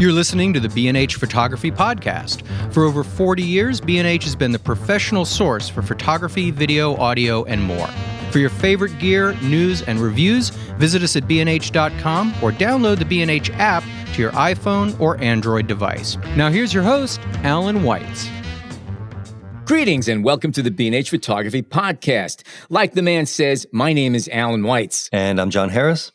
You're listening to the B&H Photography Podcast. For over 40 years, B&H has been the professional source for photography, video, audio, and more. For your favorite gear, news, and reviews, visit us at bnh.com or download the B&H app to your iPhone or Android device. Now here's your host, Alan Weitz. Greetings and welcome to the B&H Photography Podcast. Like the man says, my name is Alan Weitz. And I'm John Harris.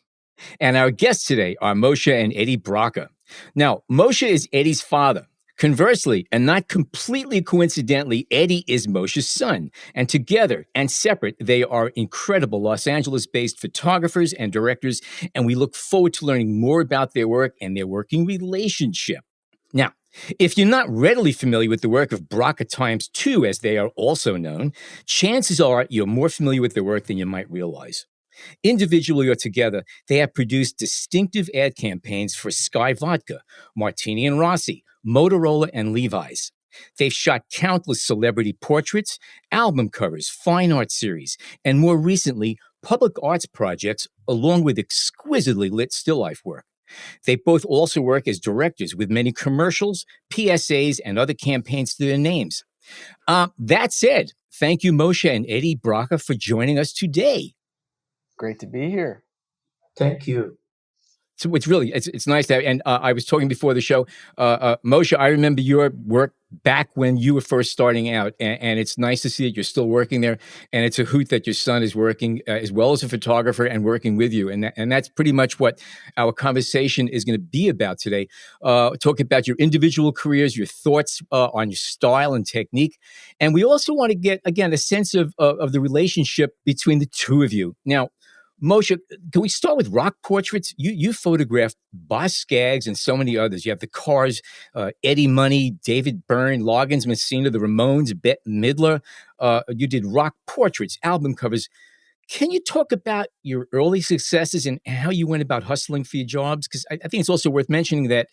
And our guests today are Moshe and Eddie Brakha. Now, Moshe is Eddie's father. Conversely, and not completely coincidentally, Eddie is Moshe's son. And together and separate, they are incredible Los Angeles-based photographers and directors, and we look forward to learning more about their work and their working relationship. Now, if you're not readily familiar with the work of Brakha times 2, as they are also known, chances are you're more familiar with their work than you might realize. Individually or together, they have produced distinctive ad campaigns for Sky Vodka, Martini and Rossi, Motorola, and Levi's. They've shot countless celebrity portraits, album covers, fine art series, and more recently, public arts projects, along with exquisitely lit still life work. They both also work as directors with many commercials, PSAs, and other campaigns to their names. That said, thank you, Moshe and Eddie Brakha, for joining us today. Great to be here. Thank you. So it's nice to have, and I was talking before the show, Moshe, I remember your work back when you were first starting out, and it's nice to see that you're still working there, and it's a hoot that your son is working as well as a photographer and working with you, and that's pretty much what our conversation is going to be about today, talking about your individual careers, your thoughts on your style and technique, and we also want to get, again, a sense of the relationship between the two of you. Now, Moshe, can we start with rock portraits? You photographed Boz Scaggs and so many others. You have the Cars, Eddie Money, David Byrne, Loggins, Messina, the Ramones, Bette Midler. You did rock portraits, album covers. Can you talk about your early successes and how you went about hustling for your jobs? Because I think it's also worth mentioning that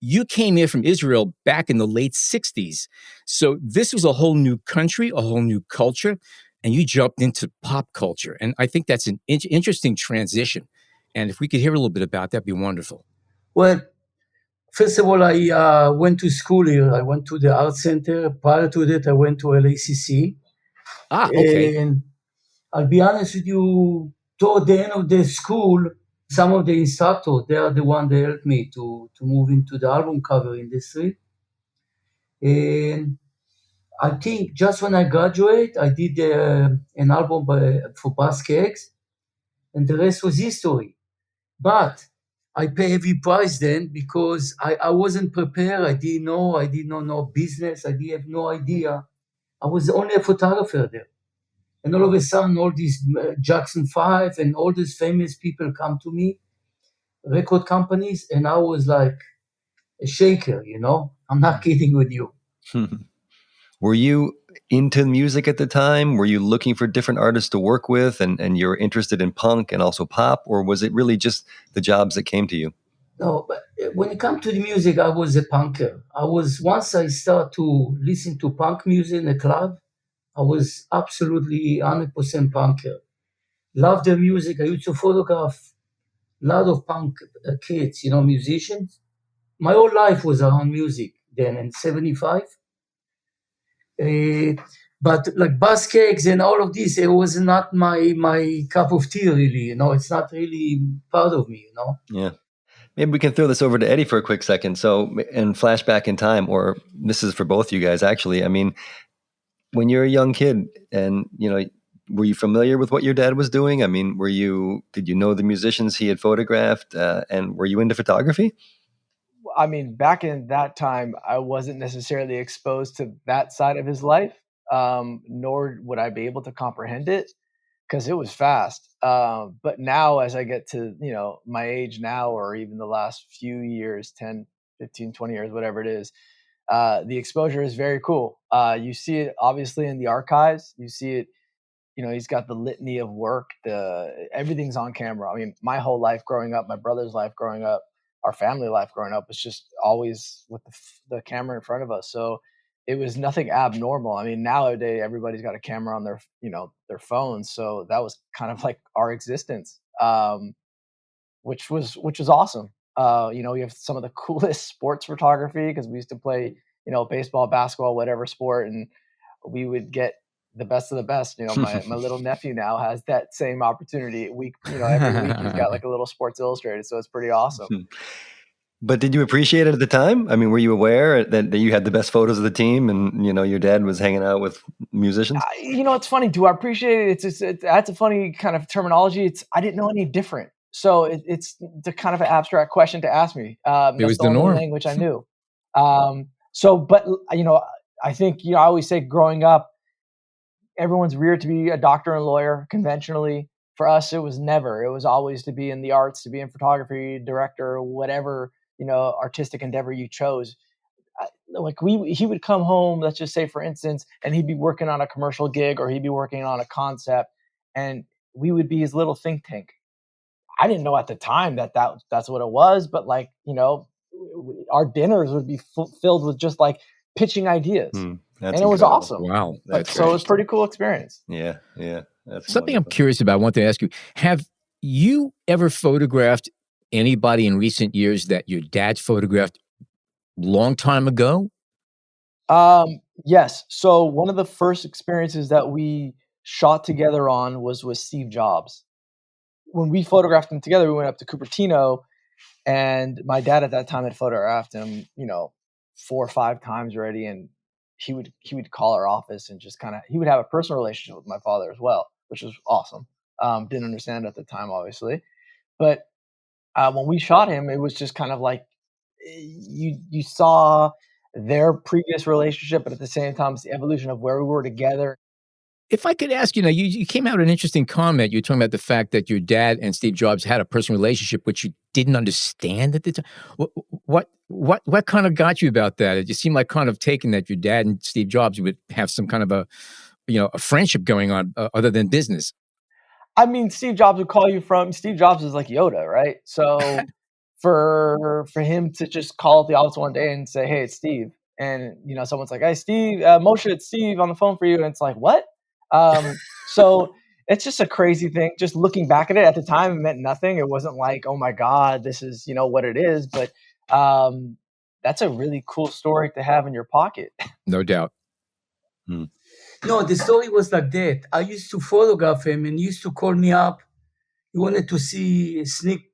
you came here from Israel back in the late 60s. So this was a whole new country, a whole new culture. And you jumped into pop culture. And I think that's an interesting transition. And if we could hear a little bit about that, that'd be wonderful. Well, first of all, I went to school here. I went to the art center. Prior to that, I went to LACC. Okay. And I'll be honest with you, toward the end of the school, some of the instructors, they are the one that helped me to move into the album cover industry. And I think just when I graduate, I did an album for Boz Scaggs, and the rest was history. But I pay heavy price then because I wasn't prepared. I didn't know business. I didn't have no idea. I was only a photographer there. And all of a sudden, all these Jackson 5 and all these famous people come to me, record companies, and I was like a shaker, I'm not kidding with you. Were you into music at the time? Were you looking for different artists to work with and you're interested in punk and also pop? Or was it really just the jobs that came to you? No, but when it comes to the music, I was a punker. Once I start to listen to punk music in the club, I was absolutely 100% punker. Loved the music. I used to photograph a lot of punk kids, musicians. My whole life was around music then in 75. But like Boz Scaggs and all of this, it was not my cup of tea, really. It's not really part of me, Yeah. Maybe we can throw this over to Eddie for a quick second. So, and flashback in time, or this is for both you guys, actually. I mean, when you're a young kid and, were you familiar with what your dad was doing? I mean, did you know the musicians he had photographed? And were you into photography? I mean, back in that time, I wasn't necessarily exposed to that side of his life, nor would I be able to comprehend it because it was fast. But now as I get to, my age now, or even the last few years, 10, 15, 20 years, whatever it is, the exposure is very cool. You see it obviously in the archives. You see it, he's got the litany of work, everything's on camera. I mean, my whole life growing up, my brother's life growing up, our family life growing up, it's just always with the camera in front of us. So it was nothing abnormal. I mean, nowadays everybody's got a camera on their phones. So that was kind of like our existence, which was awesome. We have some of the coolest sports photography because we used to play, baseball, basketball, whatever sport, and we would get the best of the best. My little nephew now has that same opportunity every week he's got like a little Sports Illustrated, so it's pretty awesome. But did you appreciate it at the time? I mean, were you aware that you had the best photos of the team and, your dad was hanging out with musicians? It's funny. Do I appreciate it? That's a funny kind of terminology. I didn't know any different. So it's the kind of an abstract question to ask me. It was That's the the only norm. language I knew. But I think, I always say growing up, everyone's reared to be a doctor and lawyer conventionally. For us, it was never. It was always to be in the arts, to be in photography, director, whatever, artistic endeavor you chose. He would come home, let's just say, for instance, and he'd be working on a commercial gig or he'd be working on a concept, and we would be his little think tank. I didn't know at the time that's what it was, but our dinners would be filled with just like pitching ideas. That's and it was incredible. awesome. Wow. So it was a pretty cool experience. Yeah. That's something wonderful. I'm curious about. I want to ask you, have you ever photographed anybody in recent years that your dad photographed long time ago? Yes. So one of the first experiences that we shot together on was with Steve Jobs. When we photographed him together, we went up to Cupertino, and my dad at that time had photographed him, 4 or 5 times already, and he would call our office and just he would have a personal relationship with my father as well, which was awesome. Didn't understand at the time, obviously, but when we shot him, it was just kind of like you saw their previous relationship, but at the same time, it's the evolution of where we were together. If I could ask, you came out with an interesting comment. You're talking about the fact that your dad and Steve Jobs had a personal relationship, which you didn't understand at the time. What kind of got you about that? It just seemed like kind of taken that your dad and Steve Jobs would have some kind of a friendship going on other than business. I mean, Steve Jobs is like Yoda, right? So for him to just call up the office one day and say, "Hey, it's Steve," and someone's like, "Hey, Steve, Moshe, it's Steve on the phone for you," and it's like, "What?" So it's just a crazy thing. Just looking back at it the time, it meant nothing. It wasn't like, "Oh my God, this is what it is." But that's a really cool story to have in your pocket. No doubt. No, the story was like that. I used to photograph him and he used to call me up. He wanted to see a sneak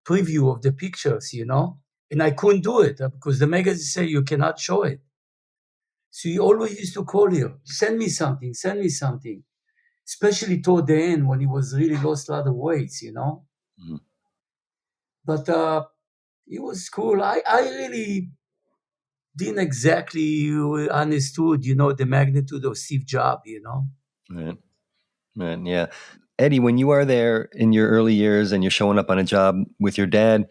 preview of the pictures, and I couldn't do it because the magazine said you cannot show it. So he always used to call you, send me something, especially toward the end when he was really lost a lot of weight, But it was cool. I really didn't exactly understood, the magnitude of Steve Jobs, Right. Yeah. Eddie, when you are there in your early years and you're showing up on a job with your dad,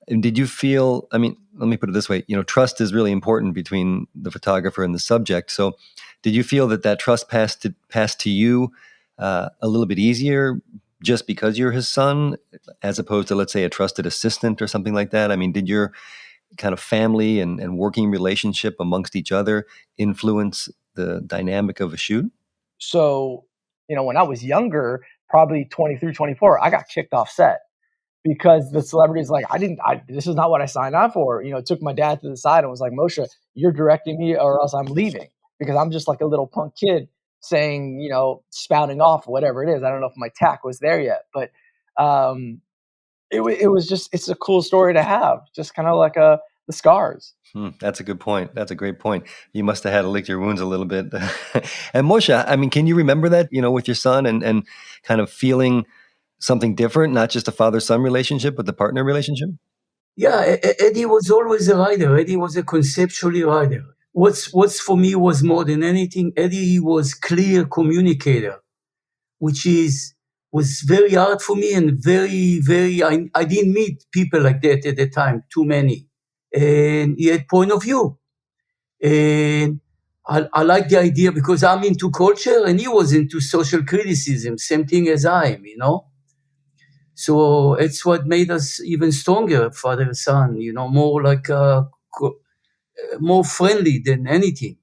did you feel, let me put it this way, trust is really important between the photographer and the subject. So did you feel that trust passed to you a little bit easier just because you're his son, as opposed to, let's say, a trusted assistant or something like that? Did your kind of family and working relationship amongst each other influence the dynamic of a shoot? So, when I was younger, probably 23, 24, I got kicked off set because the celebrity's like, this is not what I signed on for. Took my dad to the side and was like, "Moshe, you're directing me or else I'm leaving," because I'm just like a little punk kid saying, spouting off whatever it is. I don't know if my tack was there yet, but it was just, it's a cool story to have, just kind of like the scars. That's a good point. That's a great point. You must have had to lick your wounds a little bit. And Moshe, can you remember that, with your son and kind of feeling something different, not just a father-son relationship, but the partner relationship? Yeah, Eddie was always a writer. Eddie was a conceptually writer. What's for me was more than anything, Eddie was clear communicator, which was very hard for me and very, very, I didn't meet people like that at the time, too many. And he had point of view. And I like the idea because I'm into culture and he was into social criticism, same thing as I am, So it's what made us even stronger, father and son, more like more friendly than anything.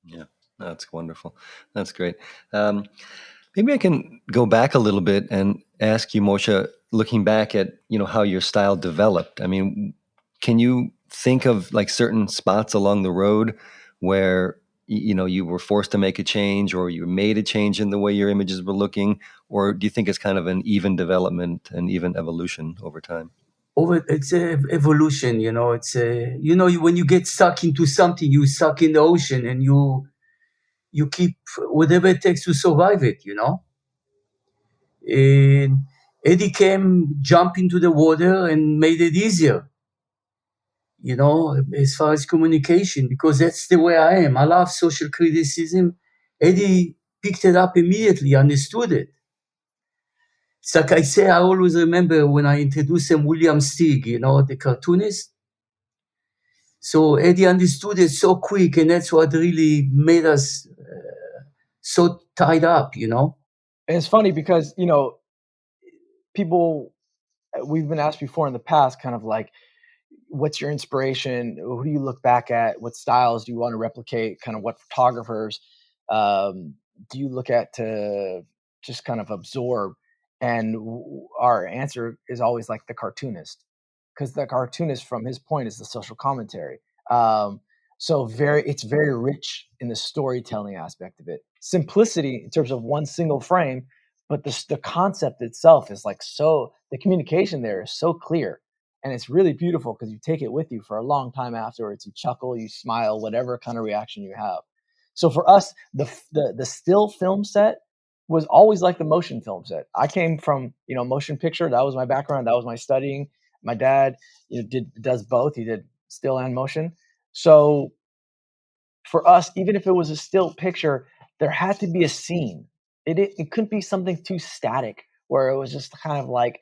Yeah, that's wonderful. That's great. Maybe I can go back a little bit and ask you, Moshe, looking back at, how your style developed, I mean, can you think of like certain spots along the road where, you were forced to make a change, or you made a change in the way your images were looking? Or do you think it's kind of an even development and even evolution over time? It's a evolution, it's when you get stuck into something, you suck in the ocean, and you keep whatever it takes to survive it. And Eddie came, jump into the water and made it easier, as far as communication, because that's the way I am. I love social criticism. Eddie picked it up immediately, understood it. It's like I say, I always remember when I introduced him, William Steig, the cartoonist. So Eddie understood it so quick, and that's what really made us so tied up. And it's funny because, people, we've been asked before in the past, kind of like, what's your inspiration? Who do you look back at? What styles do you want to replicate? Kind of what photographers do you look at to just kind of absorb? And our answer is always like the cartoonist, because the cartoonist, from his point, is the social commentary. So it's very rich in the storytelling aspect of it. Simplicity in terms of one single frame, but the concept itself is like, so the communication there is so clear, and it's really beautiful because you take it with you for a long time afterwards. You chuckle, you smile, whatever kind of reaction you have. So for us, the still film set was always like the motion film set. I came from, motion picture. That was my background. That was my studying. My dad, does both. He did still and motion. So for us, even if it was a still picture, there had to be a scene. It couldn't be something too static where it was just kind of like,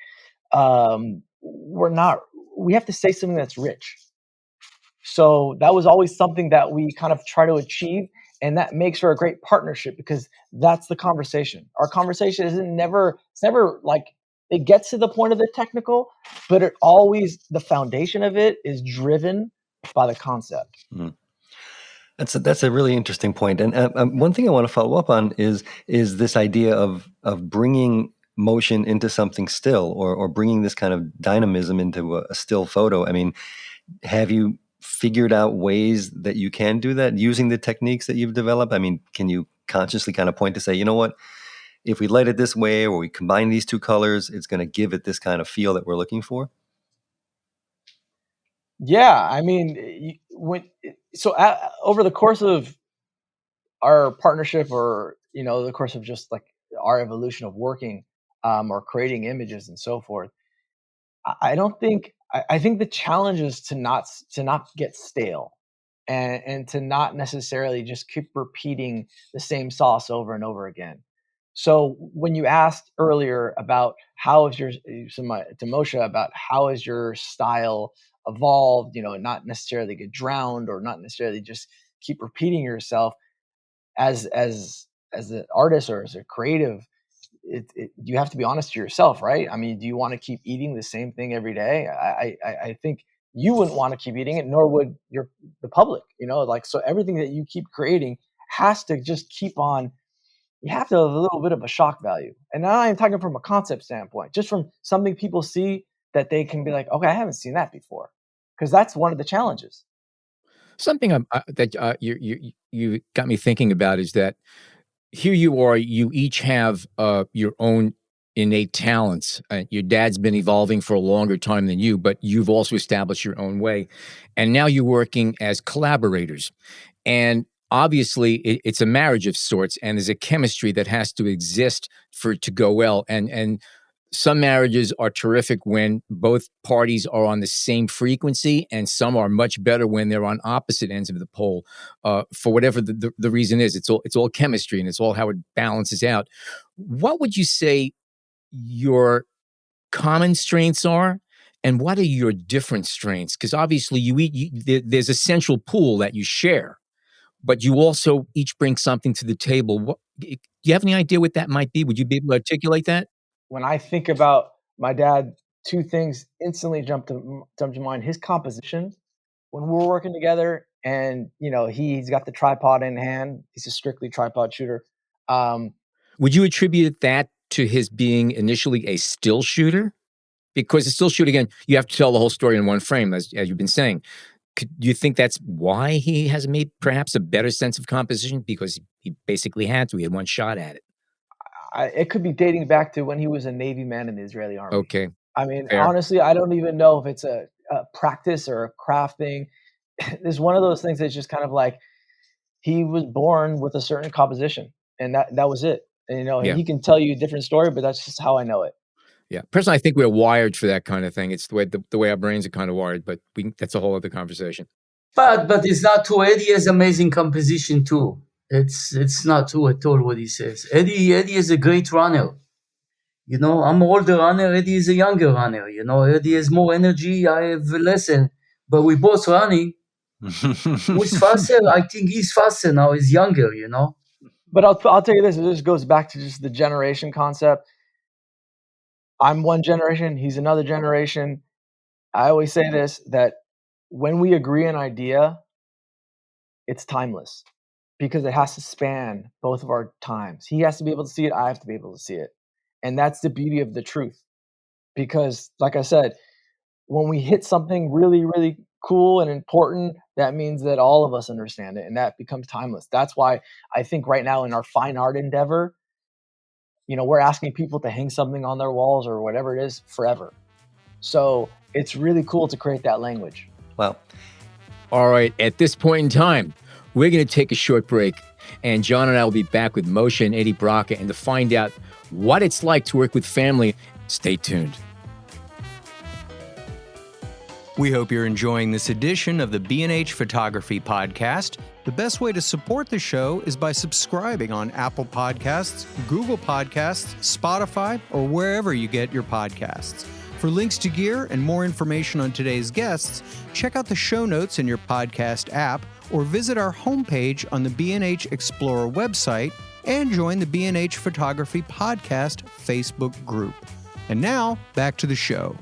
we have to say something that's rich. So that was always something that we kind of try to achieve, and that makes for a great partnership, because that's the conversation. Our conversation it's never like, it gets to the point of the technical, but the foundation of it is driven by the concept. Mm. That's a really interesting point. And one thing I want to follow up on is this idea of bringing motion into something still, or bringing this kind of dynamism into a still photo. I mean, have you figured out ways that you can do that using the techniques that you've developed? I mean, can you consciously kind of point to say, you know what, if we light it this way, or we combine these two colors, it's going to give it this kind of feel that we're looking for? Yeah, I mean, over the course of our partnership, or the course of just like our evolution of working, or creating images and so forth, I don't think I think the challenge is to not get stale, and to not necessarily just keep repeating the same sauce over and over again. So when you asked earlier about how is your to Moshe about how is your style evolved, not necessarily get drowned, or not necessarily just keep repeating yourself as an artist or as a creative, you have to be honest to yourself, right? I mean, do you want to keep eating the same thing every day? I think you wouldn't want to keep eating it, nor would the public. Like, so everything that you keep creating has to just keep on. You have to have a little bit of a shock value, and now I'm talking from a concept standpoint, just from something people see that they can be like, okay, I haven't seen that before, because that's one of the challenges. Something that you got me thinking about is that here you are, you each have your own innate talents. Your dad's been evolving for a longer time than you, but you've also established your own way. And now you're working as collaborators. And obviously, it's a marriage of sorts, and there's a chemistry that has to exist for it to go well. And some marriages are terrific when both parties are on the same frequency, and some are much better when they're on opposite ends of the pole. For whatever the reason is, it's all chemistry, and it's all how it balances out. What would you say your common strengths are, and what are your different strengths? Because obviously, there's a central pool that you share, but you also each bring something to the table. Do you have any idea what that might be? Would you be able to articulate that? When I think about my dad, two things instantly jump to mind: his composition when we're working together, and he's got the tripod in hand. He's a strictly tripod shooter. Would you attribute that to his being initially a still shooter? Because it's still shooting again. You have to tell the whole story in one frame, as you've been saying. Do you think that's why he has made perhaps a better sense of composition? Because he basically had to. He had one shot at it. It could be dating back to when he was a Navy man in the Israeli army. Okay. I mean, Fair. honestly, I don't even know if it's a practice or a craft thing. It's one of those things that's just kind of like he was born with a certain composition, and that was it. And, Yeah. he can tell you a different story, but that's just how I know it. Yeah. Personally, I think we're wired for that kind of thing. It's the way our brains are kind of wired, but that's a whole other conversation. But it's not true. Eddie has amazing composition too. It's not true at all what he says. Eddie is a great runner. I'm an older runner. Eddie is a younger runner. Eddie has more energy. I have less, but we both running. Who's faster? I think he's faster now. He's younger. But I'll tell you this. This goes back to just the generation concept. I'm one generation. He's another generation. I always say this, that when we agree an idea, it's timeless because it has to span both of our times. He has to be able to see it. I have to be able to see it. And that's the beauty of the truth. Because like I said, when we hit something really, really cool and important, that means that all of us understand it and that becomes timeless. That's why I think right now in our fine art endeavor, we're asking people to hang something on their walls or whatever it is forever. So it's really cool to create that language. Wow. All right. At this point in time, we're going to take a short break, and John and I will be back with Moshe and Eddie Brakha, and to find out what it's like to work with family, stay tuned. We hope you're enjoying this edition of the B&H Photography Podcast. The best way to support the show is by subscribing on Apple Podcasts, Google Podcasts, Spotify, or wherever you get your podcasts. For links to gear and more information on today's guests, check out the show notes in your podcast app or visit our homepage on the B&H Explorer website and join the B&H Photography Podcast Facebook group. And now, back to the show.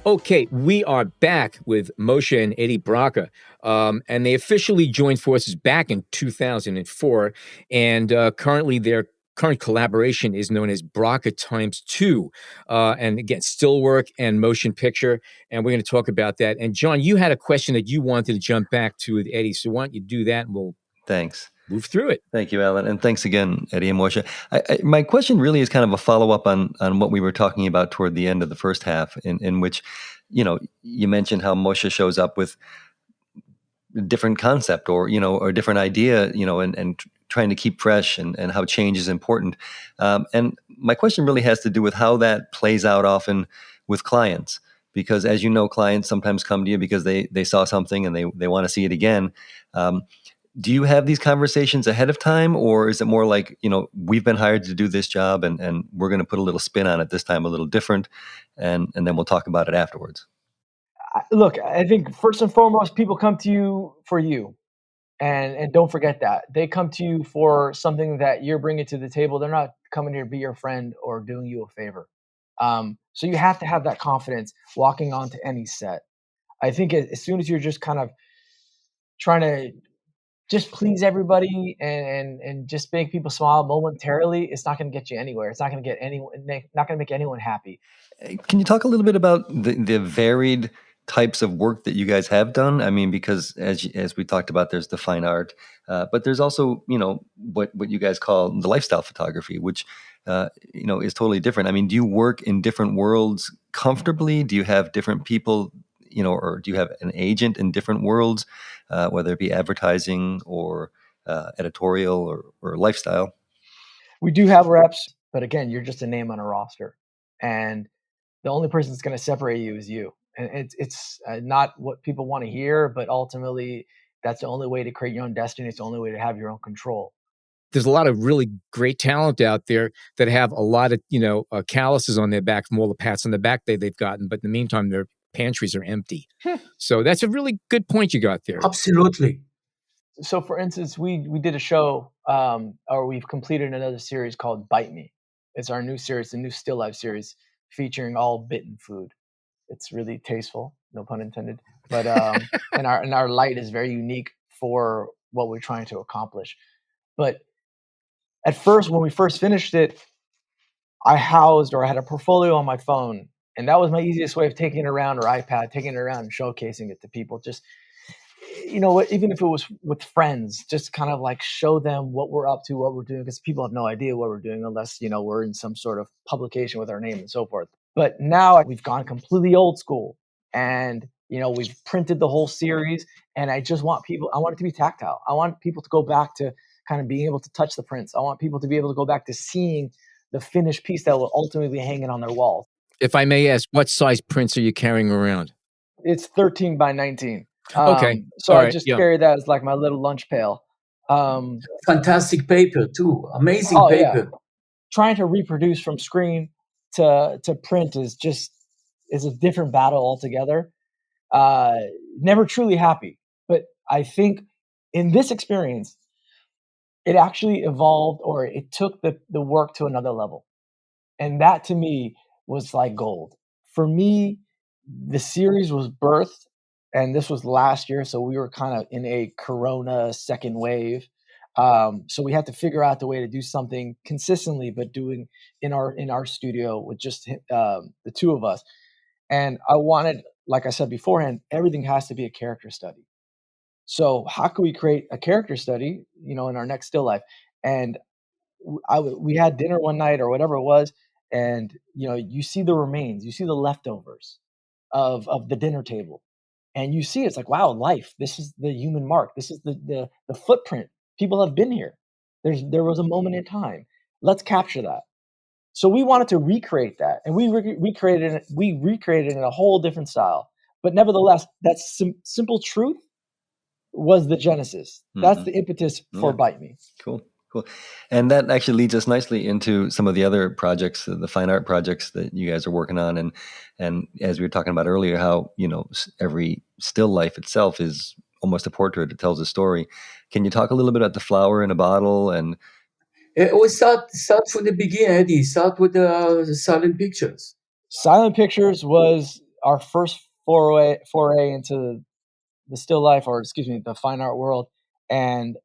Okay, we are back with Moshe and Eddie Brakha, and they officially joined forces back in 2004, and currently their current collaboration is known as Brakha Times 2, and again, still work and motion picture, and we're going to talk about that. And John, you had a question that you wanted to jump back to with Eddie, so why don't you do that, and we'll Thanks. move through it. Thank you, Alan. And thanks again, Eddie and Moshe. My question really is kind of a follow-up on what we were talking about toward the end of the first half, in which, you mentioned how Moshe shows up with a different concept or a different idea, and trying to keep fresh and how change is important. And my question really has to do with how that plays out often with clients. Because as you know, clients sometimes come to you because they saw something and they want to see it again. Do you have these conversations ahead of time, or is it more like, we've been hired to do this job and we're going to put a little spin on it this time, a little different, and then we'll talk about it afterwards? Look, I think first and foremost, people come to you for you. And don't forget that. They come to you for something that you're bringing to the table. They're not coming here to be your friend or doing you a favor. So you have to have that confidence walking onto any set. I think as soon as you're just kind of trying to just please everybody and just make people smile momentarily, it's not going to get you anywhere. It's not going to get not going to make anyone happy. Can you talk a little bit about the varied types of work that you guys have done? I mean, because as we talked about, there's the fine art, but there's also, what you guys call the lifestyle photography, which, is totally different. I mean, do you work in different worlds comfortably? Do you have different people, or do you have an agent in different worlds, whether it be advertising or editorial or lifestyle? We do have reps, but again, you're just a name on a roster. And the only person that's going to separate you is you. And it's not what people want to hear, but ultimately, that's the only way to create your own destiny. It's the only way to have your own control. There's a lot of really great talent out there that have a lot of, calluses on their back from all the pats on the back they've gotten. But in the meantime, their pantries are empty. So that's a really good point you got there. Absolutely. So for instance, we did a show, or we've completed another series called Bite Me. It's our new series, the new still life series featuring all bitten food. It's really tasteful, no pun intended. But and our light is very unique for what we're trying to accomplish. But at first, when we first finished it, I housed or I had a portfolio on my phone, and that was my easiest way of taking it around, or iPad, taking it around and showcasing it to people. Just, even if it was with friends, just kind of like show them what we're up to, what we're doing, because people have no idea what we're doing unless, we're in some sort of publication with our name and so forth. But now we've gone completely old school, and, we've printed the whole series, and I want it to be tactile. I want people to go back to kind of being able to touch the prints. I want people to be able to go back to seeing the finished piece that will ultimately be hanging on their walls. If I may ask, what size prints are you carrying around? It's 13 by 19. Okay. So All I right. just Yeah. carry that as like my little lunch pail. Fantastic paper too. Amazing paper. Yeah. Trying to reproduce from screen to print is a different battle altogether. Never truly happy. But I think in this experience, it actually evolved, or it took the work to another level. And that to me was like gold. For me, the series was birthed, and this was last year, so we were kind of in a Corona second wave. So we had to figure out the way to do something consistently, but doing in our studio with just the two of us. And I wanted, like I said beforehand, everything has to be a character study. So how can we create a character study, in our next still life? And we had dinner one night or whatever it was, and you see the remains, you see the leftovers of the dinner table, and you see it's like, wow, life. This is the human mark. This is the footprint. People have been here. There was a moment in time. Let's capture that. So we wanted to recreate that, and we recreated it. We recreated it in a whole different style. But nevertheless, that simple truth was the genesis. That's the impetus for Bite Me. Cool. And that actually leads us nicely into some of the other projects, the fine art projects that you guys are working on. And as we were talking about earlier, how, every still life itself is almost a portrait. It tells a story. Can you talk a little bit about the flower in a bottle? And we start from the beginning, Eddie. Start with the silent pictures. Silent Pictures was our first foray into the still life, or excuse me, the fine art world. And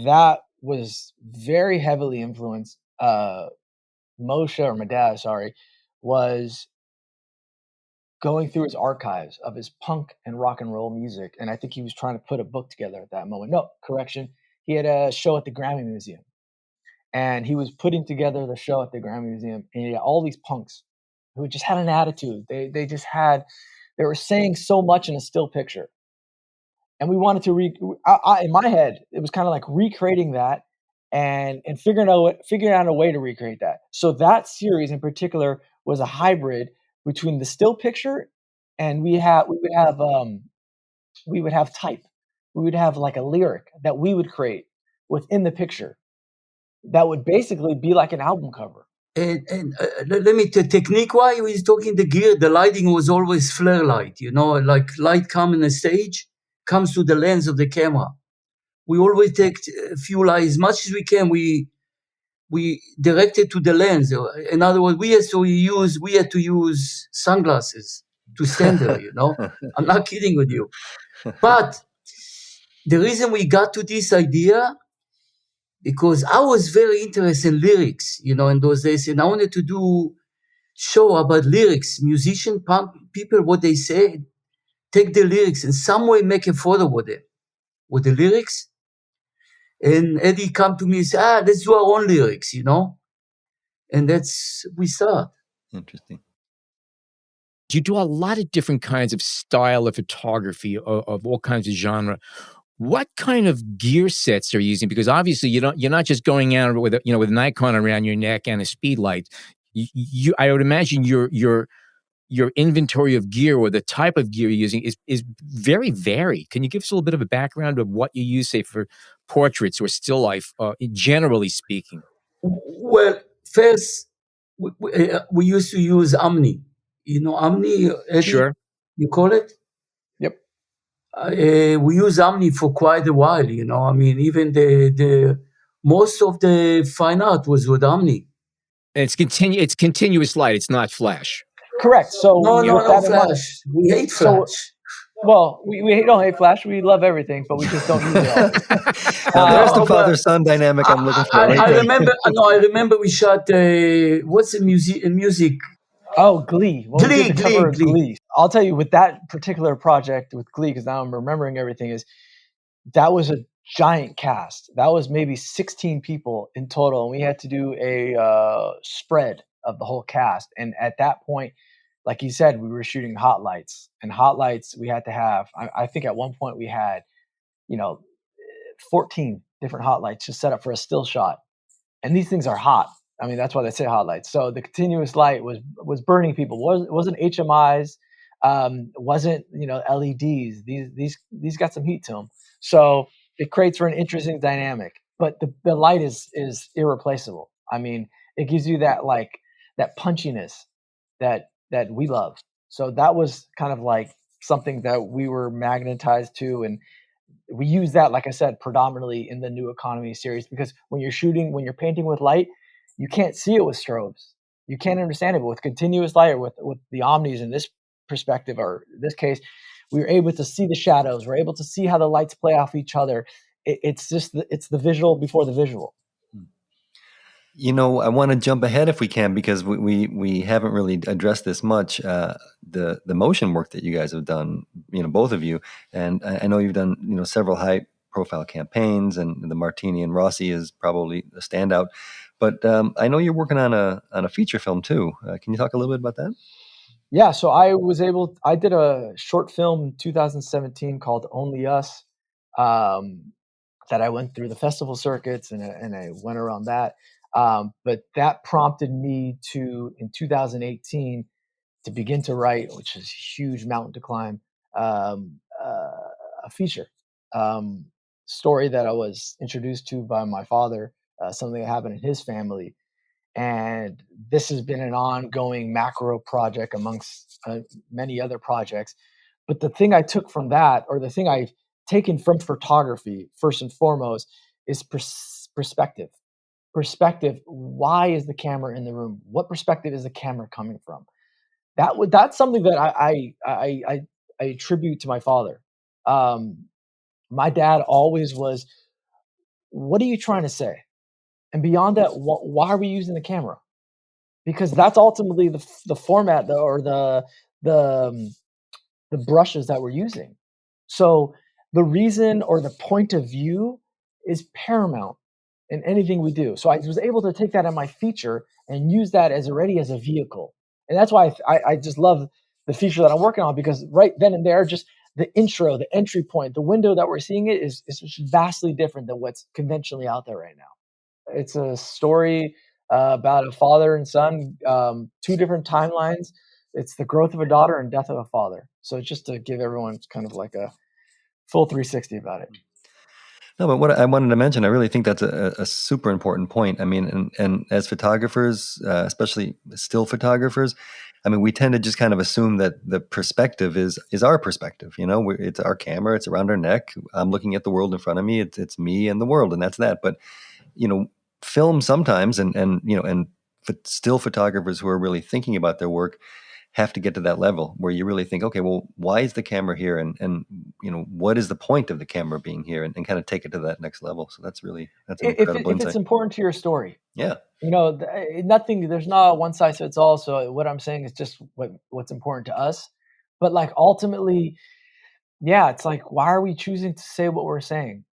that was very heavily influenced. Moshe, or my dad, sorry, was going through his archives of his punk and rock and roll music. And I think he was trying to put a book together at that moment. No, correction. He had a show at the Grammy Museum. And he was putting together the show at the Grammy Museum. And he had all these punks who just had an attitude. They were saying so much in a still picture. And we wanted to in my head, it was kind of like recreating that and figuring out a way to recreate that. So that series in particular was a hybrid between the still picture, and we would have type. We would have like a lyric that we would create within the picture that would basically be like an album cover. And let me technique why he's talking the gear. The lighting was always flare light, like light come in the stage, comes to the lens of the camera. We always take a few lights, as much as we can. We direct it to the lens. In other words, we had to use sunglasses to stand there. I'm not kidding with you. But the reason we got to this idea, because I was very interested in lyrics, in those days, and I wanted to do show about lyrics, musician, punk people, what they say, take the lyrics in some way, make a photo with it, with the lyrics. And Eddie come to me and say, let's do our own lyrics, and that's we start. Interesting. You do a lot of different kinds of style of photography of all kinds of genre. What kind of gear sets are you using? Because obviously you're not just going out with with an icon around your neck and a speed light. I would imagine your inventory of gear, or the type of gear you're using, is very varied. Can you give us a little bit of a background of what you use, say, for portraits or still life, generally speaking? Well, first we used to use Omni. Omni, Eddie, Sure. You call it? Yep. We use Omni for quite a while. Even the most of the fine art was with Omni. And it's continuous light. It's not flash. Correct. So no flash. We hate flash. Well, we don't hate Flash. We love everything, but we just don't use it always. Now, there's the No, but father-son dynamic I'm looking for right I there. remember. No, I remember we shot. What's the music? Oh, Glee. When we did the cover of Glee. Glee. I'll tell you, with that particular project with Glee, because now I'm remembering everything, is that was a giant cast. That was maybe 16 people in total, and we had to do a spread of the whole cast. And at that point, like you said, we were shooting hot lights, and hot lights we had to have. I think at one point we had, 14 different hot lights just set up for a still shot, and these things are hot. I mean, that's why they say hot lights. So the continuous light was burning people. Wasn't HMIs, wasn't LEDs. These got some heat to them. So it creates for an interesting dynamic. But the light is irreplaceable. I mean, it gives you that punchiness that we love. So that was kind of like something that we were magnetized to, and we use that, like I said, predominantly in the New Economy series, because when you're painting with light, you can't see it with strobes. You can't understand it, but with continuous light, or with the omnis in this perspective, or this case, we were able to see the shadows. We're able to see how the lights play off each other. It's the visual before the visual. I want to jump ahead if we can, because we haven't really addressed this much. The motion work that you guys have done, both of you, and I know you've done several high profile campaigns, and the Martini and Rossi is probably a standout. But I know you're working on a feature film too. Can you talk a little bit about that? Yeah, so I did a short film in 2017 called Only Us, that I went through the festival circuits, and I went around that. But that prompted me in 2018, to begin to write, which is a huge mountain to climb, a feature story that I was introduced to by my father, something that happened in his family. And this has been an ongoing macro project amongst many other projects. But the thing I took from that, or the thing I've taken from photography, first and foremost, is perspective. Perspective. Why is the camera in the room? What perspective is the camera coming from? That's something that I attribute to my father. My dad always was, "What are you trying to say?" And beyond that, why are we using the camera? Because that's ultimately the format, or the brushes that we're using. So the reason, or the point of view, is paramount in anything we do. So I was able to take that in my feature and use that as a vehicle. And that's why I just love the feature that I'm working on, because right then and there, just the intro, the entry point, the window that we're seeing it is vastly different than what's conventionally out there right now. It's a story about a father and son, two different timelines. It's the growth of a daughter and death of a father. So just to give everyone kind of like a full 360 about it. No, but what I wanted to mention, I really think that's a super important point. I mean, and as photographers, especially still photographers, I mean, we tend to just kind of assume that the perspective is our perspective. It's our camera, it's around our neck. I'm looking at the world in front of me. It's me and the world, and that's that. But film sometimes, and still photographers who are really thinking about their work have to get to that level where you really think, okay, well, why is the camera here? And what is the point of the camera being here? And kind of take it to that next level. So that's an incredible If insight. it's important to your story. Yeah. There's not a one size fits all. So what I'm saying is just what's important to us. But like ultimately, yeah, it's like, why are we choosing to say what we're saying?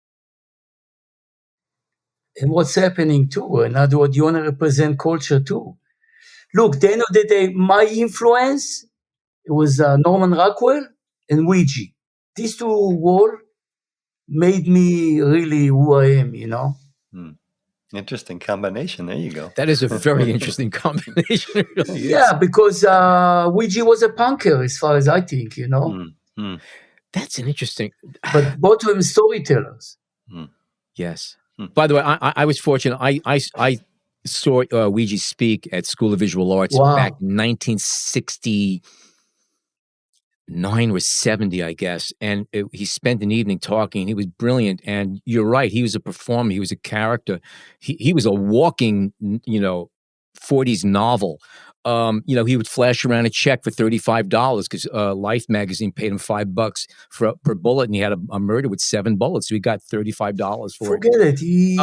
And what's happening too. In other words, you want to represent culture too. Look, at the end of the day, my influence, it was Norman Rockwell and Ouija. These two walls made me really who I am. Interesting combination. There you go. That is a very interesting combination. It really Yeah, is. because Ouija was a punker, as far as I think, That's an interesting. But both of them storytellers. Yes. By the way, I was fortunate. I saw Ouija speak at School of Visual Arts back in 1969 or 70, I guess. And he spent an evening talking. He was brilliant. And you're right. He was a performer. He was a character. He was a walking, 40s novel. he would flash around a check for $35 because Life magazine paid him $5 per bullet, and he had a murder with 7 bullets, so he got $35 for it. Forget it. You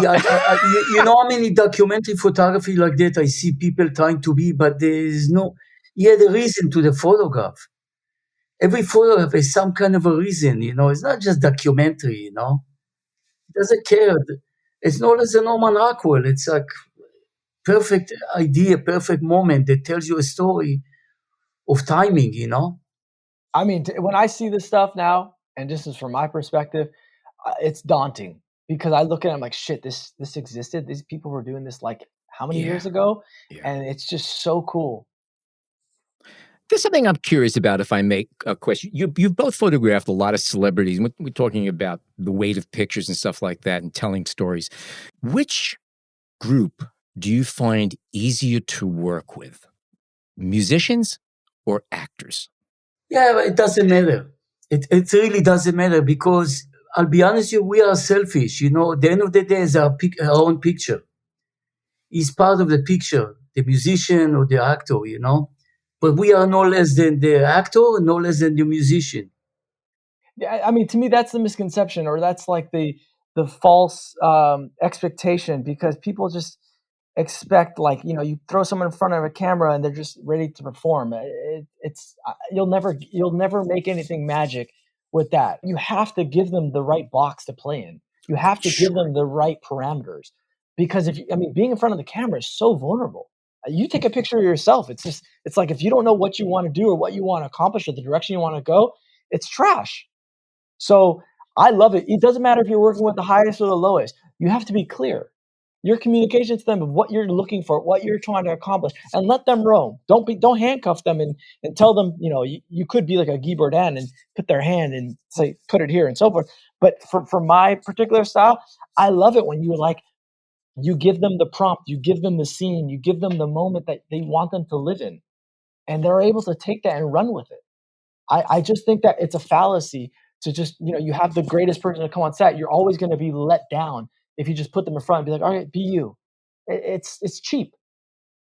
know how many documentary photography like that I see people trying to be, but there is no. He had a reason to the photograph. Every photograph has some kind of a reason, It's not just documentary, He doesn't care. It's not as a Norman Rockwell. It's like perfect idea, perfect moment that tells you a story of timing, I mean, when I see this stuff now, and this is from my perspective, it's daunting because I look at it, I'm like, shit, this existed. These people were doing this like how many years ago? Yeah. And it's just so cool. There's something I'm curious about, if I make a question. You've both photographed a lot of celebrities. We're talking about the weight of pictures and stuff like that and telling stories. Which group do you find easier to work with? Musicians or actors? Yeah, it doesn't matter. It really doesn't matter because I'll be honest with you, we are selfish. At the end of the day, it's our own picture. He's part of the picture, the musician or the actor, But we are no less than the actor, no less than the musician. Yeah, I mean, to me, that's the misconception, or that's like the false expectation, because people just expect, like, you throw someone in front of a camera and they're just ready to perform. You'll never make anything magic with that. You have to give them the right box to play in. You have to give them the right parameters, because being in front of the camera is so vulnerable. You take a picture of yourself. It's like, if you don't know what you want to do or what you want to accomplish or the direction you want to go, it's trash. So I love it. It doesn't matter if you're working with the highest or the lowest. You have to be clear. Your communication to them of what you're looking for, what you're trying to accomplish, and let them roam. Don't handcuff them and tell them, you could be like a Guy Bourdin and put their hand and say, put it here and so forth. But for my particular style, I love it when you give them the prompt, you give them the scene, you give them the moment that they want them to live in, and they're able to take that and run with it. I just think that it's a fallacy to just, you have the greatest person to come on set. You're always going to be let down if you just put them in front and be like, all right, be you. It's cheap.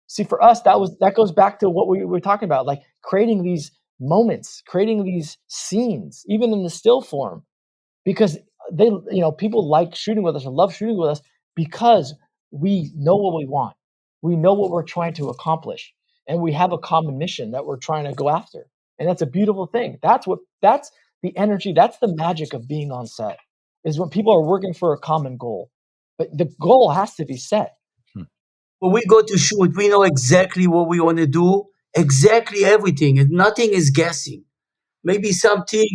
See, for us, that goes back to what we were talking about, like creating these moments, creating these scenes, even in the still form, because people like shooting with us and love shooting with us because we know what we want. We know what we're trying to accomplish, and we have a common mission that we're trying to go after. And that's a beautiful thing. That's the energy. That's the magic of being on set, is when people are working for a common goal. But the goal has to be set. When we go to shoot, we know exactly what we want to do, exactly everything, and nothing is guessing. Maybe something,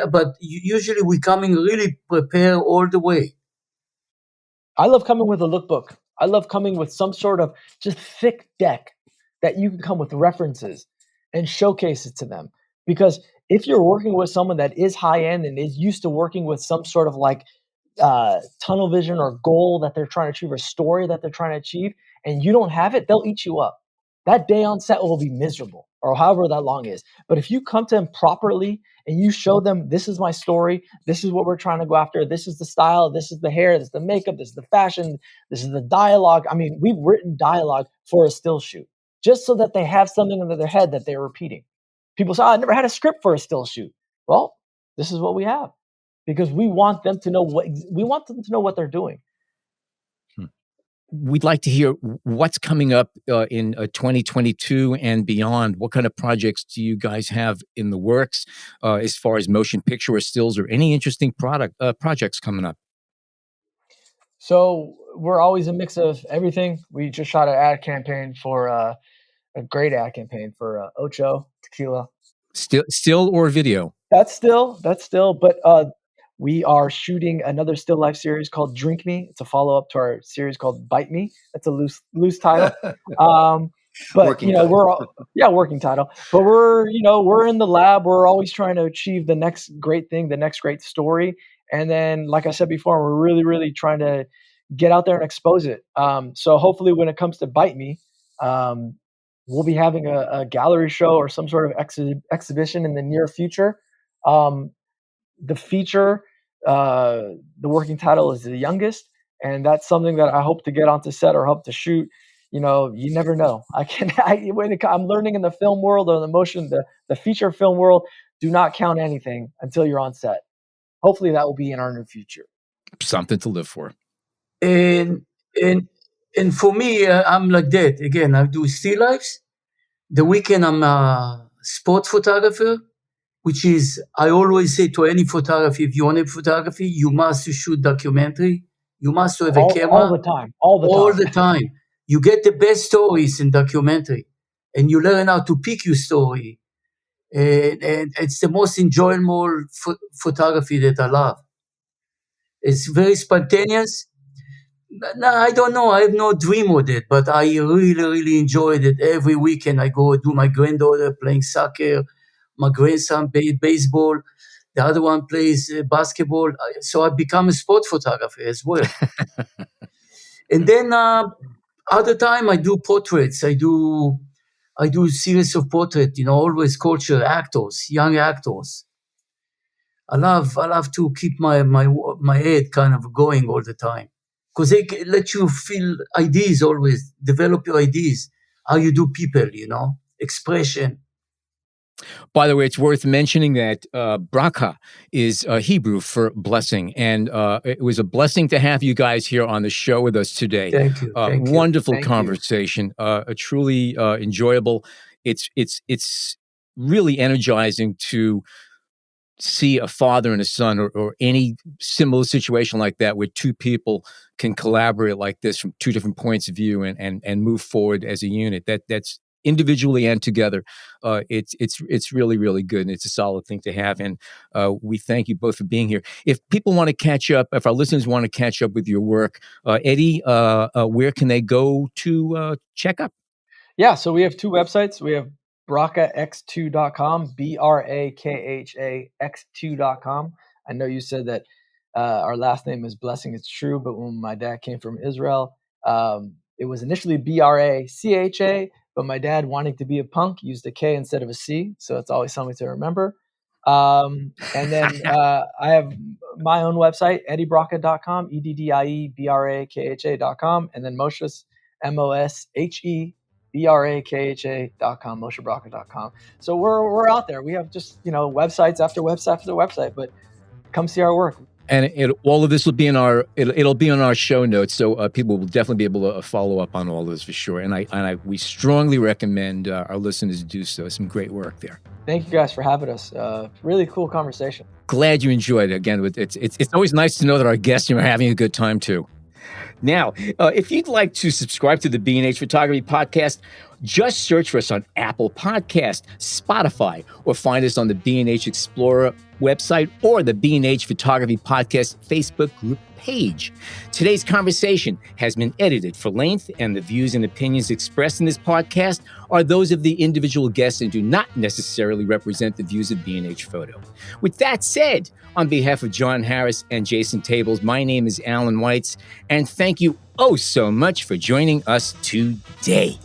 but usually we coming really prepared all the way. I love coming with a lookbook. I love coming with some sort of just thick deck that you can come with references and showcase it to them. Because if you're working with someone that is high end and is used to working with some sort of like tunnel vision or goal that they're trying to achieve, or story that they're trying to achieve, and you don't have it, they'll eat you up. That day on set will be miserable, or however that long is. But if you come to them properly and you show them, this is my story, this is what we're trying to go after, this is the style, this is the hair, this is the makeup, this is the fashion, this is the dialogue. I mean, we've written dialogue for a still shoot just so that they have something in their head that they're repeating. People say, oh, I never had a script for a still shoot. Well, this is what we have, because we want them to know what they're doing. We'd like to hear what's coming up in 2022 and beyond. What kind of projects do you guys have in the works as far as motion picture or stills, or any interesting projects coming up? So we're always a mix of everything. We just shot an ad campaign for a great ad campaign for Ocho Tequila. Still or video? That's still, but we are shooting another still life series called Drink Me. It's a follow up to our series called Bite Me. That's a loose title. But Working title. working title. But we're in the lab. We're always trying to achieve the next great thing, the next great story. And then, like I said before, we're really, really trying to get out there and expose it. So hopefully, when it comes to Bite Me, we'll be having a gallery show or some sort of exhibition in the near future. The feature, the working title is The Youngest, and that's something that I hope to get onto set or hope to shoot you never know. I'm learning in the film world or the feature film world, do not count anything until you're on set. Hopefully that will be in our near future. Something to live for. And and for me, I'm like that. Again, I do still lifes. The weekend, I'm a sport photographer, which is, I always say to any photography, if you want a photography, you must shoot documentary. You must have a camera. All the time. All the time. You get the best stories in documentary, and you learn how to pick your story. And it's the most enjoyable photography that I love. It's very spontaneous. No, I don't know. I have no dream with it, but I really, really enjoyed it. Every weekend I go do my granddaughter playing soccer, my grandson plays baseball, the other one plays basketball. So I become a sport photographer as well. And then other time I do portraits. I do a series of portraits. Always culture actors, young actors. I love to keep my head kind of going all the time, because they let you feel ideas always, develop your ideas, how you do people, expression. By the way, it's worth mentioning that Brakha is Hebrew for blessing, and it was a blessing to have you guys here on the show with us today. Thank you. Wonderful Thank you. conversation, truly enjoyable. It's really energizing to see a father and a son, or any similar situation like that, where two people can collaborate like this from two different points of view and move forward as a unit. That's individually and together. It's really, really good, and it's a solid thing to have. And we thank you both for being here. If people want to catch up, if our listeners want to catch up with your work, Eddie, where can they go to check up? Yeah, so we have two websites. We have BrakhaX2.com, BrakhaX2.com. I know you said that our last name is Blessing. It's true, but when my dad came from Israel, it was initially Bracha, but my dad, wanting to be a punk, used a K instead of a C, so it's always something to remember. And then I have my own website, eddiebrakha.com, EDDIEBRAKHA.com, and then Moshe's, MOSHE BRAKHA.com, MosheBrakha.com. So we're out there. We have just websites after website after website, but come see our work. And all of this will be in it'll be on our show notes, so people will definitely be able to follow up on all this for sure. And we strongly recommend our listeners do so. Some great work there. Thank you guys for having us. Really cool conversation. Glad you enjoyed it. Again, it's always nice to know that our guests are having a good time too. Now, if you'd like to subscribe to the B&H Photography Podcast, just search for us on Apple Podcast, Spotify, or find us on the B&H Explorer website or the B&H Photography Podcast Facebook group page. Today's conversation has been edited for length, and the views and opinions expressed in this podcast are those of the individual guests and do not necessarily represent the views of B&H Photo. With that said, on behalf of John Harris and Jason Tables, my name is Alan Weitz, and thank you oh so much for joining us today.